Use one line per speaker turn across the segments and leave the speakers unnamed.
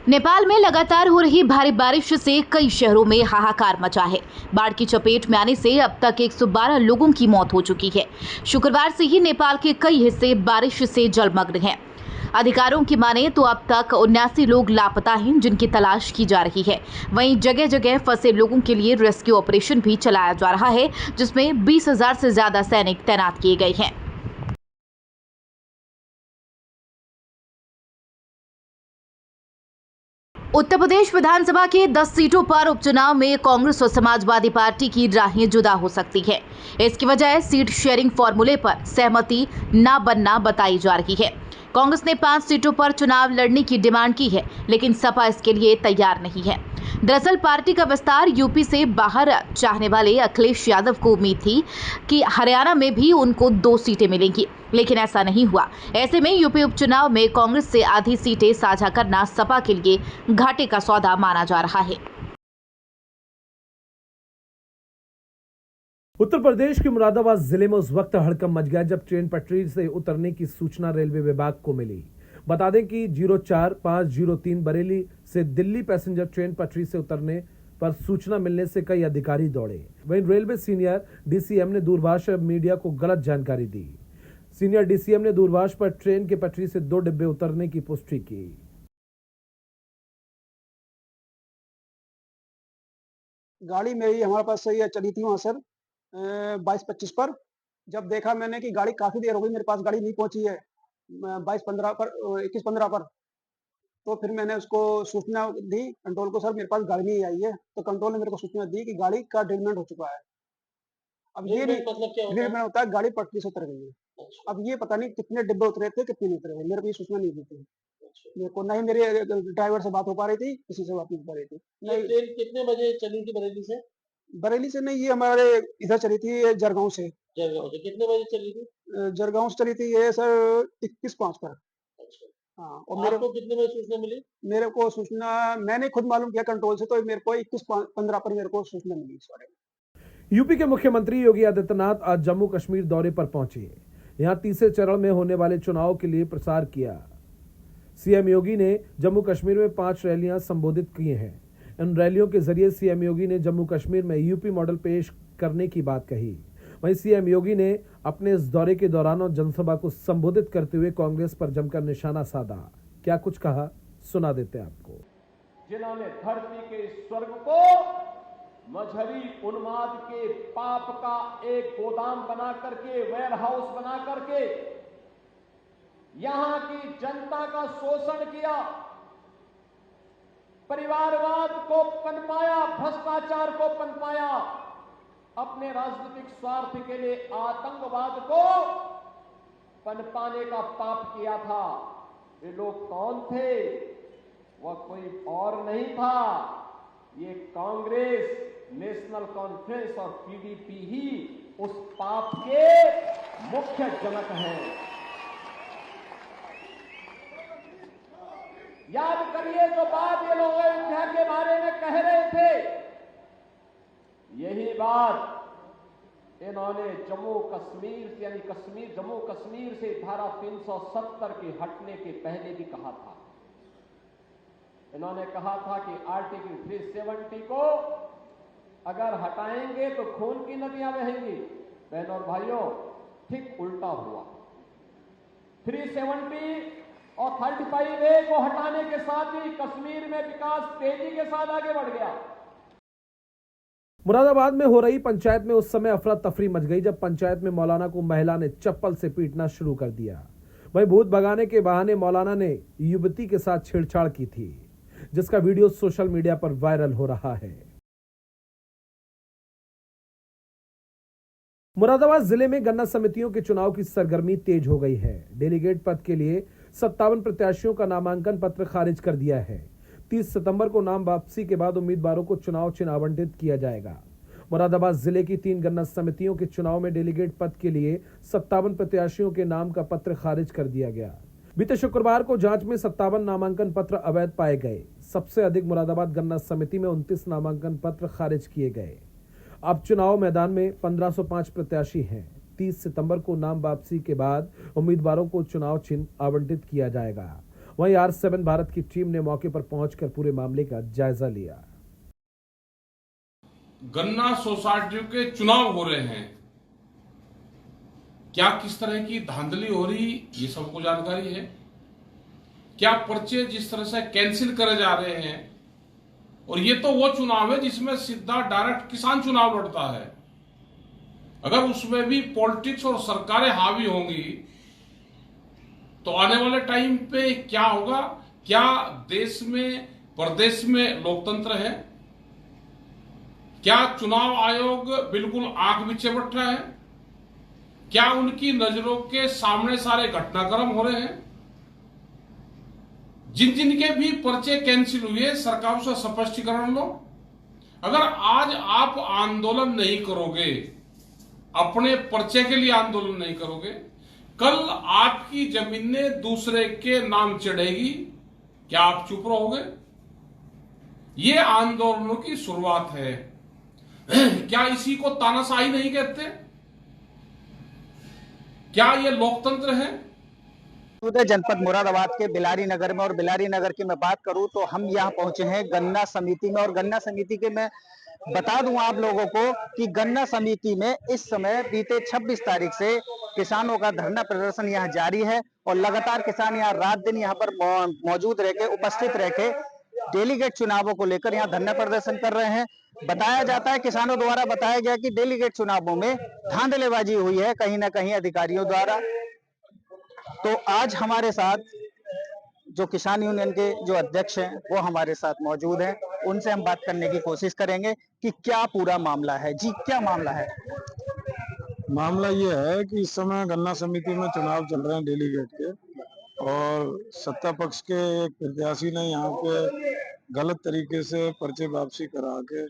नेपाल में लगातार हो रही भारी बारिश से कई शहरों में हाहाकार मचा है। बाढ़ की चपेट में आने से अब तक 112 लोगों की मौत हो चुकी है। शुक्रवार से ही नेपाल के कई हिस्से बारिश से जलमग्न हैं। अधिकारियों की माने तो अब तक 79 लोग लापता हैं, जिनकी तलाश की जा रही है। वहीं जगह जगह फंसे लोगों के लिए रेस्क्यू ऑपरेशन भी चलाया जा रहा है, जिसमें 20,000 से ज्यादा सैनिक तैनात किए गए हैं। उत्तर प्रदेश विधानसभा के 10 सीटों पर उपचुनाव में कांग्रेस और समाजवादी पार्टी की राहें जुदा हो सकती है। इसकी वजह सीट शेयरिंग फॉर्मूले पर सहमति न बनना बताई जा रही है। कांग्रेस ने 5 सीटों पर चुनाव लड़ने की डिमांड की है, लेकिन सपा इसके लिए तैयार नहीं है। दरअसल पार्टी का विस्तार यूपी से बाहर चाहने वाले अखिलेश यादव को उम्मीद थी कि हरियाणा में भी उनको 2 सीटें मिलेंगी, लेकिन ऐसा नहीं हुआ। ऐसे में यूपी उपचुनाव में कांग्रेस से आधी सीटें साझा करना सपा के लिए घाटे का सौदा माना जा रहा है।
उत्तर प्रदेश के मुरादाबाद जिले में उस वक्त हड़कंप मच गया जब ट्रेन पटरी से उतरने की सूचना रेलवे विभाग को मिली। बता दें कि 04503 बरेली से दिल्ली पैसेंजर ट्रेन पटरी से उतरने पर सूचना मिलने से कई अधिकारी दौड़े। वहीं रेलवे सीनियर डीसीएम ने दूरभाष मीडिया को गलत जानकारी दी। सीनियर डीसीएम ने दूरभाष पर ट्रेन के पटरी से 2 डिब्बे उतरने की पुष्टि की।
गाड़ी मेरी हमारे पास सही है चली थी वहाँ सर 22-25 पर। जब देखा मैंने कि गाड़ी काफी देर हो गई, मेरे पास गाड़ी नहीं पहुंची है 22-15 पर 21-15 पर। तो फिर मैंने उसको सूचना दी कंट्रोल को, सर मेरे पास गाड़ी नहीं आई है। तो कंट्रोल ने मेरे को सूचना दी कि गाड़ी का ड्रिलमेंट हो चुका है। अब ये नहीं
मतलब क्या
ड्रिलमेंट होता है गाड़ी पटरी से उतर गई है।
अच्छा,
अब ये पता नहीं कितने डिब्बे उतरे थे कितने नहीं उतरे थे, मेरे को ये सूचना नहीं दी थी।
अच्छा।
मेरे को नहीं मेरे ड्राइवर से बात हो पा रही थी, किसी से बात नहीं हो पा रही थी।
ये
नहीं
ट्रेन कितने बजे चली थी बरेली से?
बरेली से नहीं, ये हमारे इधर चली थी जरगांव से।
जलगांव से कितने बजे चली थी?
जरगांव से चली थी ये सर 21-5 पर।
अच्छा,
हाँ, और मेरे
आपको कितने बजे सूचना मिली?
मेरे को सूचना मैंने खुद मालूम किया कंट्रोल से, तो मेरे को 21-15 पर मेरे को सूचना मिली इस बारे में।
यूपी के मुख्यमंत्री योगी आदित्यनाथ आज जम्मू कश्मीर दौरे पर पहुंचे। यहां तीसरे चरण में होने वाले चुनाव के लिए प्रचार किया। सीएम योगी ने जम्मू कश्मीर में 5 रैलियां संबोधित की हैं। इन रैलियों के जरिए सीएम योगी ने जम्मू कश्मीर में यूपी मॉडल पेश करने की बात कही। वहीं सीएम योगी ने अपने इस दौरे के दौरान जनसभा को संबोधित करते हुए कांग्रेस पर जमकर निशाना साधा। क्या कुछ कहा, सुना देते हैं आपको।
जिन्होंने धरती के स्वर्ग को मजहबी उन्माद के पाप का एक गोदाम बना करके, वेयर हाउस बना करके यहां की जनता का शोषण किया, परिवारवाद को पनपाया, भ्रष्टाचार को पनपाया, अपने राजनीतिक स्वार्थ के लिए आतंकवाद को पनपाने का पाप किया था। ये लोग कौन थे? वह कोई और नहीं था, ये कांग्रेस, नेशनल कॉन्फ्रेंस और पीडीपी ही उस पाप के मुख्य जनक हैं। याद करिए जो बात ये लोग अयोध्या के बारे में कह रहे थे, यही बात इन्होंने जम्मू कश्मीर से, यानी जम्मू कश्मीर से धारा 370 के हटने के पहले भी कहा था। इन्होंने कहा था कि आर्टिकल 370 को अगर हटाएंगे तो खून की नदियां बहेंगी। बहनों और भाइयों, ठीक उल्टा हुआ। 370 और 35A को हटाने के साथ ही कश्मीर में विकास तेजी के साथ आगे बढ़ गया।
मुरादाबाद में हो रही पंचायत में उस समय अफरा तफरी मच गई जब पंचायत में मौलाना को महिला ने चप्पल से पीटना शुरू कर दिया। वहीं भूत भगाने के बहाने मौलाना ने युवती के साथ छेड़छाड़ की थी, जिसका वीडियो सोशल मीडिया पर वायरल हो रहा है। मुरादाबाद जिले में गन्ना समितियों के चुनाव की सरगर्मी तेज हो गई है। डेलीगेट पद के लिए 57 प्रत्याशियों का नामांकन पत्र खारिज कर दिया है। 30 सितंबर को नाम वापसी के बाद उम्मीदवारों को चुनाव चिन्ह आवंटित किया जाएगा। मुरादाबाद जिले की 3 गन्ना समितियों के चुनाव में डेलीगेट पद के लिए 57 प्रत्याशियों के नाम का पत्र खारिज कर दिया गया। बीते शुक्रवार को जांच में 57 नामांकन पत्र अवैध पाए गए। सबसे अधिक मुरादाबाद गन्ना समिति में 29 नामांकन पत्र खारिज किए गए। अब चुनाव मैदान में 1505 प्रत्याशी हैं। 30 सितंबर को नाम वापसी के बाद उम्मीदवारों को चुनाव चिन्ह आवंटित किया जाएगा। वहीं R7 भारत की टीम ने मौके पर पहुंचकर पूरे मामले का जायजा लिया।
गन्ना सोसाइटियों के चुनाव हो रहे हैं, क्या किस तरह की धांधली हो रही ये सबको जानकारी है। क्या पर्चे जिस तरह से कैंसिल करे जा रहे हैं, और ये तो वो चुनाव है जिसमें सीधा डायरेक्ट किसान चुनाव लड़ता है। अगर उसमें भी पॉलिटिक्स और सरकारें हावी होंगी तो आने वाले टाइम पे क्या होगा। क्या देश में प्रदेश में लोकतंत्र है? क्या चुनाव आयोग बिल्कुल आंख बिछे बैठा है? क्या उनकी नजरों के सामने सारे घटनाक्रम हो रहे हैं? जिन जिन के भी पर्चे कैंसिल हुए, सरकार से स्पष्टीकरण लो। अगर आज आप आंदोलन नहीं करोगे, अपने पर्चे के लिए आंदोलन नहीं करोगे, कल आपकी जमीनें दूसरे के नाम चढ़ेगी, क्या आप चुप रहोगे? ये आंदोलनों की शुरुआत है। क्या इसी को तानाशाही नहीं कहते? क्या ये लोकतंत्र है?
जनपद मुरादाबाद के बिलारी नगर में, और बिलारी नगर की मैं बात करूं तो हम यहां पहुंचे हैं गन्ना समिति में। और गन्ना समिति के मैं बता दूं आप लोगों को कि गन्ना समिति में इस समय बीते 26 तारीख से किसानों का धरना प्रदर्शन यहां जारी है, और लगातार किसान यहां रात दिन यहां पर मौजूद रहकर, उपस्थित रहकर डेलीगेट चुनावों को लेकर यहां धरना प्रदर्शन कर रहे हैं। बताया जाता है, किसानों द्वारा बताया गया कि डेलीगेट चुनावों में धांधलेबाजी हुई है कहीं ना कहीं अधिकारियों द्वारा। तो आज हमारे साथ जो किसान यूनियन के जो अध्यक्ष हैं वो हमारे साथ मौजूद हैं, उनसे हम बात करने की कोशिश करेंगे कि क्या पूरा मामला है। जी, क्या मामला है?
मामला ये है कि इस समय गन्ना समिति में चुनाव चल रहे हैं डेलीगेट के, और सत्ता पक्ष के एक प्रत्याशी ने यहाँ पे गलत तरीके से पर्चे वापसी करा के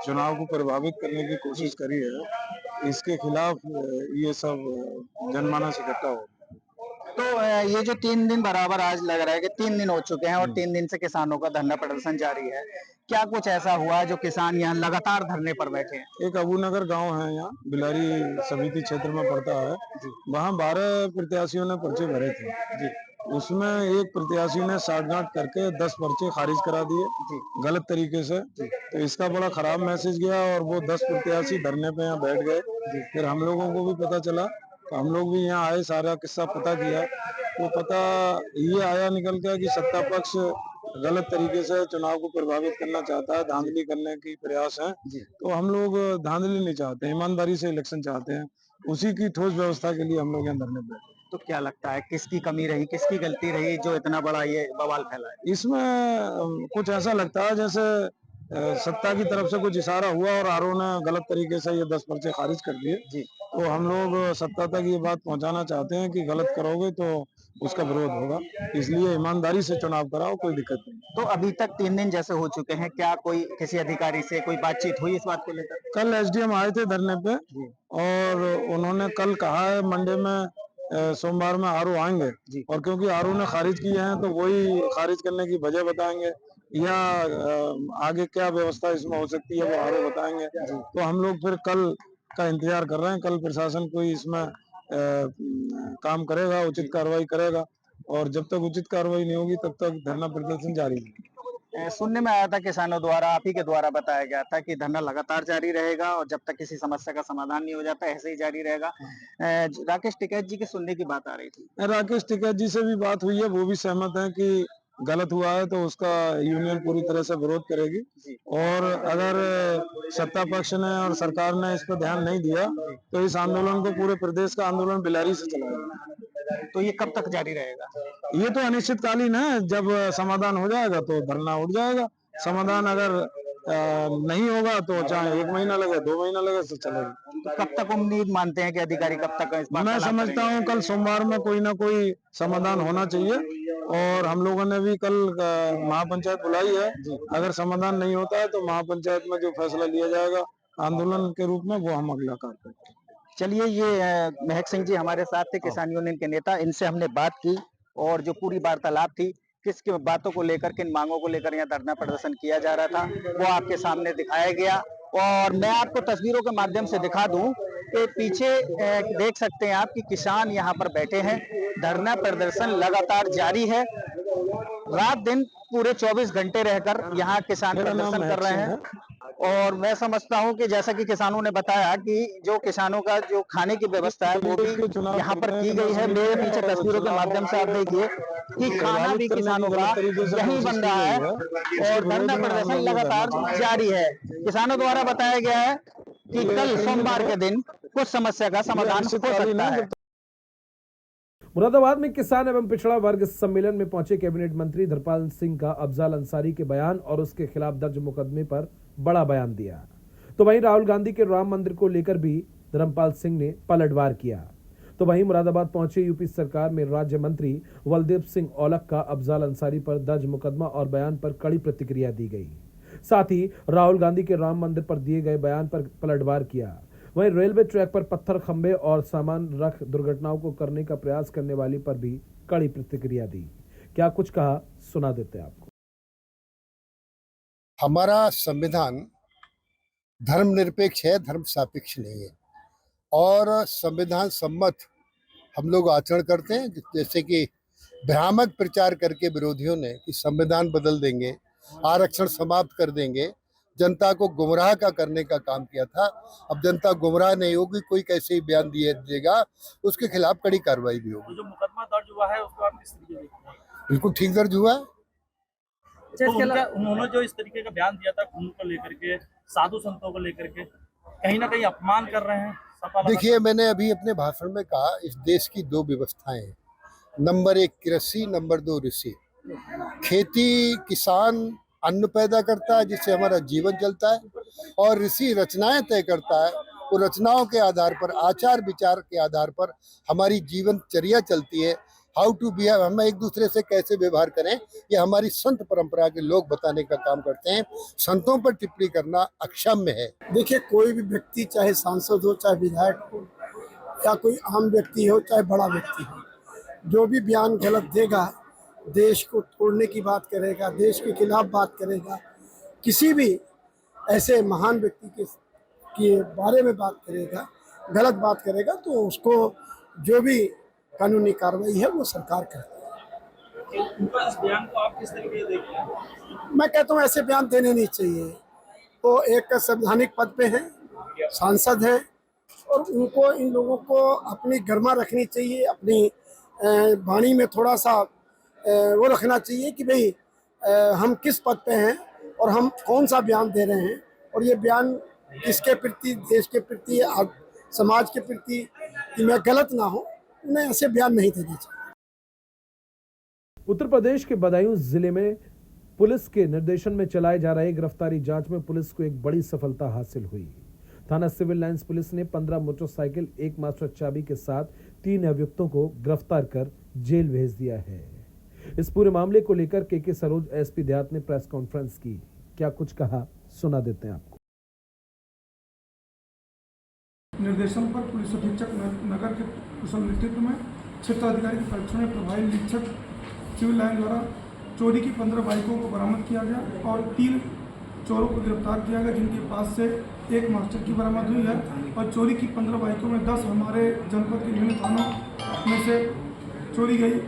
चुनाव को प्रभावित करने की कोशिश करी है। इसके खिलाफ ये सब जनमानस इकट्ठा हो।
तो ये जो 3 दिन बराबर आज लग रहा है कि 3 दिन हो चुके हैं और 3 दिन से किसानों का धरना प्रदर्शन जारी है, क्या कुछ ऐसा हुआ जो किसान यहाँ लगातार धरने पर बैठे हैं?
एक अबूनगर गांव है, यहाँ बिलारी समिति क्षेत्र में पड़ता है, वहाँ 12 प्रत्याशियों ने पर्चे भरे थे जी। उसमें एक प्रत्याशी ने साठगांठ करके 10 पर्चे खारिज करा दिए गलत तरीके से। तो इसका बड़ा खराब मैसेज गया और वो 10 प्रत्याशी धरने पे यहाँ बैठ गए। फिर हम लोगों को भी पता चला, तो हम लोग भी यहाँ आए, सारा किस्सा पता किया। तो पता ये आया निकल गया कि सत्ता पक्ष गलत तरीके से चुनाव को प्रभावित करना चाहता है, धांधली करने की प्रयास है। तो हम लोग धांधली नहीं चाहते, ईमानदारी से इलेक्शन चाहते हैं। उसी की ठोस व्यवस्था के लिए हम लोग यहाँ धरने पे।
तो क्या लगता है किसकी कमी रही, किसकी गलती रही जो इतना बड़ा ये बवाल फैला है?
इसमें कुछ ऐसा लगता है जैसे सत्ता की तरफ से कुछ इशारा हुआ और आरओ ने गलत तरीके से ये 10 पर्चे खारिज कर दिए जी। तो हम लोग सत्ता तक ये बात पहुंचाना चाहते हैं कि गलत करोगे तो उसका विरोध होगा, इसलिए ईमानदारी से चुनाव कराओ, कोई दिक्कत नहीं।
तो अभी तक 3 दिन जैसे हो चुके हैं, क्या कोई किसी अधिकारी से कोई बातचीत हुई इस बात को लेकर?
कल एसडीएम आए थे धरने पे और उन्होंने कल कहा है मंडे में सोमवार में आरओ आएंगे, और क्योंकि आरओ ने खारिज किए हैं तो वही खारिज करने की वजह बताएंगे या आगे क्या व्यवस्था इसमें हो सकती है वो आरओ बताएंगे। तो हम लोग फिर कल का इंतजार कर रहे हैं। कल प्रशासन कोई इसमें काम करेगा, उचित कार्रवाई करेगा, और जब तक उचित कार्रवाई नहीं होगी तब तक धरना प्रदर्शन जारी है।
सुनने में आया था किसानों द्वारा, आप ही के द्वारा बताया गया था कि धरना लगातार जारी रहेगा और जब तक किसी समस्या का समाधान नहीं हो जाता ऐसे ही जारी रहेगा। राकेश टिकैत जी के सुनने की बात आ रही थी।
राकेश टिकैत जी से भी बात हुई है, वो भी सहमत है कि गलत हुआ है तो उसका यूनियन पूरी तरह से विरोध करेगी, और अगर सत्ता पक्ष ने और सरकार ने इस पर ध्यान नहीं दिया तो इस आंदोलन को, पूरे प्रदेश का आंदोलन बिलारी से चलाएगा।
तो ये कब तक जारी रहेगा?
ये तो अनिश्चितकालीन है, जब समाधान हो जाएगा तो धरना उठ जाएगा। समाधान अगर नहीं होगा तो चाहे 1 महीना लगे, 2 महीना लगे, तो चलेगा।
तो कब तक उम्मीद मानते हैं कि अधिकारी कब तक इस बात?
मैं समझता हूँ कल सोमवार में कोई ना कोई समाधान होना चाहिए, और हम लोगों ने भी कल महापंचायत बुलाई है। अगर समाधान नहीं होता है तो महापंचायत में जो फैसला लिया जाएगा आंदोलन के रूप में, वो हम अगला कार्य करेंगे।
चलिए, ये महक सिंह जी हमारे साथ थे, किसान यूनियन के नेता। इनसे हमने बात की और जो पूरी वार्तालाप थी, किस बातों को लेकर, किन मांगों को लेकर यहाँ धरना प्रदर्शन किया जा रहा था, वो आपके सामने दिखाया गया। और मैं आपको तस्वीरों के माध्यम से दिखा दूं के पीछे देख सकते हैं आप कि किसान यहाँ पर बैठे हैं। धरना प्रदर्शन लगातार जारी है। रात दिन पूरे 24 घंटे रहकर यहाँ किसान प्रदर्शन कर रहे हैं। और मैं समझता हूं कि जैसा कि किसानों ने बताया कि जो किसानों का जो खाने की व्यवस्था है वो भी यहाँ पर की गई है। मेरे पीछे तस्वीरों के माध्यम से आप देखिए कि खाना भी किसानों का यहीं बन रहा है और धरना प्रदर्शन लगातार जारी है। किसानों द्वारा बताया गया है कि कल सोमवार के दिन कुछ समस्या का समाधान हो सकता है।
मुरादाबाद में किसान एवं पिछड़ा वर्ग सम्मेलन में पहुंचे कैबिनेट मंत्री धर्मपाल सिंह का अफजाल अंसारी के बयान और उसके खिलाफ दर्ज मुकदमे पर बड़ा बयान दिया। तो वहीं राहुल गांधी के राम मंदिर को लेकर भी धर्मपाल सिंह ने पलटवार किया। तो वहीं मुरादाबाद पहुंचे यूपी सरकार में राज्य मंत्री बलदेव सिंह औलख का अफजाल अंसारी पर दर्ज मुकदमा और बयान पर कड़ी प्रतिक्रिया दी गई। साथ ही राहुल गांधी के राम मंदिर पर दिए गए बयान पर पलटवार किया। वहीं रेलवे ट्रैक पर पत्थर खंभे और सामान रख दुर्घटनाओं को करने का प्रयास करने वाली पर भी कड़ी प्रतिक्रिया दी। क्या कुछ कहा, सुना देते हैं आपको।
हमारा संविधान धर्मनिरपेक्ष है, धर्म सापेक्ष नहीं है और संविधान सम्मत हम लोग आचरण करते हैं। जैसे कि भ्रामक प्रचार करके विरोधियों ने कि संविधान बदल देंगे, आरक्षण समाप्त कर देंगे, जनता को गुमराह करने का काम किया था। अब जनता गुमराह नहीं होगी, कोई कैसे ही बयान देगा, उसके खिलाफ कड़ी कार्रवाई भी होगी।
जो मुकदमा दर्ज हुआ है उसको आप किस तरीके से देखते हैं?
बिल्कुल ठीक दर्ज हुआ है।
तो उन्होंने जो इस तरीके का बयान दिया था खून को लेकर के, साधु संतों को लेकर के, कहीं ना कहीं अपमान कर रहे हैं।
देखिए, मैंने अभी अपने भाषण में कहा इस देश की दो व्यवस्थाएं हैं। नंबर 1 कृषि, नंबर 2 ऋषि। खेती, किसान अन्न पैदा करता है जिससे हमारा जीवन चलता है और ऋषि रचनाएं तय करता है। वो रचनाओं के आधार पर, आचार विचार के आधार पर हमारी जीवनचर्या चलती है। हाउ टू बिहेव, हम एक दूसरे से कैसे व्यवहार करें, ये हमारी संत परंपरा के लोग बताने का काम करते हैं। संतों पर टिप्पणी करना अक्षम्य है।
देखिए, कोई भी व्यक्ति, चाहे सांसद हो, चाहे विधायक हो या कोई आम व्यक्ति हो, चाहे बड़ा व्यक्ति हो, जो भी बयान गलत देगा, देश को तोड़ने की बात करेगा, देश के खिलाफ बात करेगा, किसी भी ऐसे महान व्यक्ति के बारे में बात करेगा, गलत बात करेगा, तो उसको जो भी कानूनी कार्रवाई है वो सरकार करती है।
उनका इस बयान को आप किस तरीके से देखते हैं?
मैं कहता हूँ ऐसे बयान देने नहीं चाहिए। वो एक संवैधानिक पद पे हैं, सांसद हैं और उनको, इन लोगों को अपनी गरिमा रखनी चाहिए, अपनी वाणी में थोड़ा सा वो रखना चाहिए कि भाई हम किस पद पे हैं और हम कौन सा बयान दे रहे हैं और ये बयान किसके प्रति, देश के प्रति, समाज के प्रति, कि मैं गलत ना हो, उन्हें ऐसे बयान नहीं देने चाहिए।
उत्तर प्रदेश के बदायूं जिले में पुलिस के निर्देशन में चलाए जा रहे गिरफ्तारी जांच में पुलिस को एक बड़ी सफलता हासिल हुई। थाना सिविल लाइंस पुलिस ने 15 मोटरसाइकिल, 1 मास्टर चाबी के साथ 3 अभियुक्तों को गिरफ्तार कर जेल भेज दिया है। इस पूरे मामले को लेकर के सरोज एसपी देहात ने प्रेस कॉन्फ्रेंस की। क्या कुछ कहा, सुना देते हैं आपको।
निर्देशन पर पुलिस अधीक्षक नगर के कुशल नेतृत्व में क्षेत्र अधिकारी के परीक्षण में प्रभारी निरीक्षक सिविल लाइन द्वारा चोरी की 15 बाइकों को बरामद किया गया और 3 चोरों को गिरफ्तार किया गया, जिनके पास से 1 मास्टर की बरामद हुई है और चोरी की 15 बाइकों में 10 हमारे जनपद के विभिन्न थानों में से चोरी गई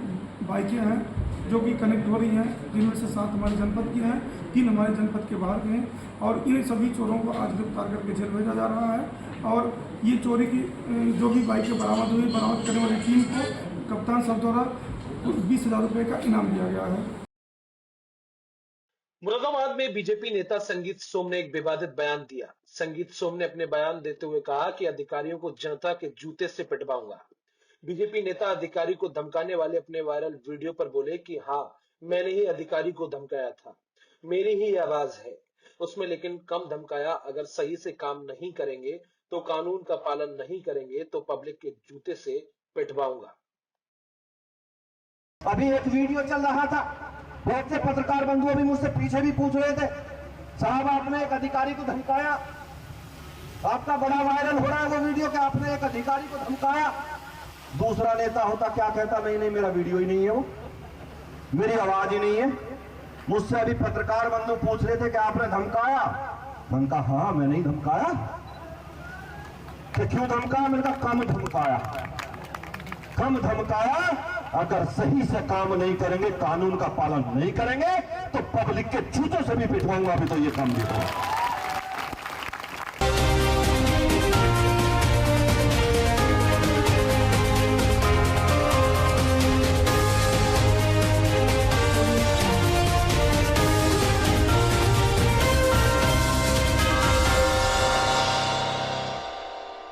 बाइकें हैं जो कि कनेक्ट हो रही हैं, जिनमें से 7 हमारे जनपद की हैं, 3 हमारे जनपद के बाहर के हैं और इन सभी चोरों को आज गिरफ्तार करके जेल भेजा जा रहा है। और ये चोरी की जो भी बाइकें बरामद हुई, बरामद करने वाली टीम को कप्तान साहब द्वारा 20,000 रुपये का इनाम दिया गया है।
मुरादाबाद में बीजेपी नेता संगीत सोम ने एक विवादित बयान दिया। संगीत सोम ने अपने बयान देते हुए कहा कि अधिकारियों को जनता के जूते से पिटवाऊंगा। बीजेपी नेता अधिकारी को धमकाने वाले अपने वायरल वीडियो पर बोले कि हाँ, मैंने ही अधिकारी को धमकाया था, मेरी ही आवाज है उसमें, लेकिन कम धमकाया। अगर सही से काम नहीं करेंगे तो कानून का पालन नहीं करेंगे तो पब्लिक के जूते से पिटवाऊंगा।
अभी एक वीडियो चल रहा था, बहुत से पत्रकार बंधु अभी मुझसे पीछे भी पूछ रहे थे, साहब आपने एक अधिकारी को धमकाया, आपका बड़ा वायरल हो रहा है वो वीडियो कि आपने एक अधिकारी को धमकाया। दूसरा नेता होता क्या कहता, नहीं नहीं मेरा वीडियो ही नहीं है, वो मेरी आवाज ही नहीं है। मुझसे अभी पत्रकार बंधु पूछ रहे थे कि आपने धमकाया, मैंने कहा हाँ मैंने ही धमकाया। कि क्यों धमकाया? मैंने कहा कम धमकाया, कम धमकाया। अगर सही से काम नहीं करेंगे, कानून का पालन नहीं करेंगे तो पब्लिक के जूतों से भी पिटवाऊंगा, अभी तो ये काम नहीं होगा।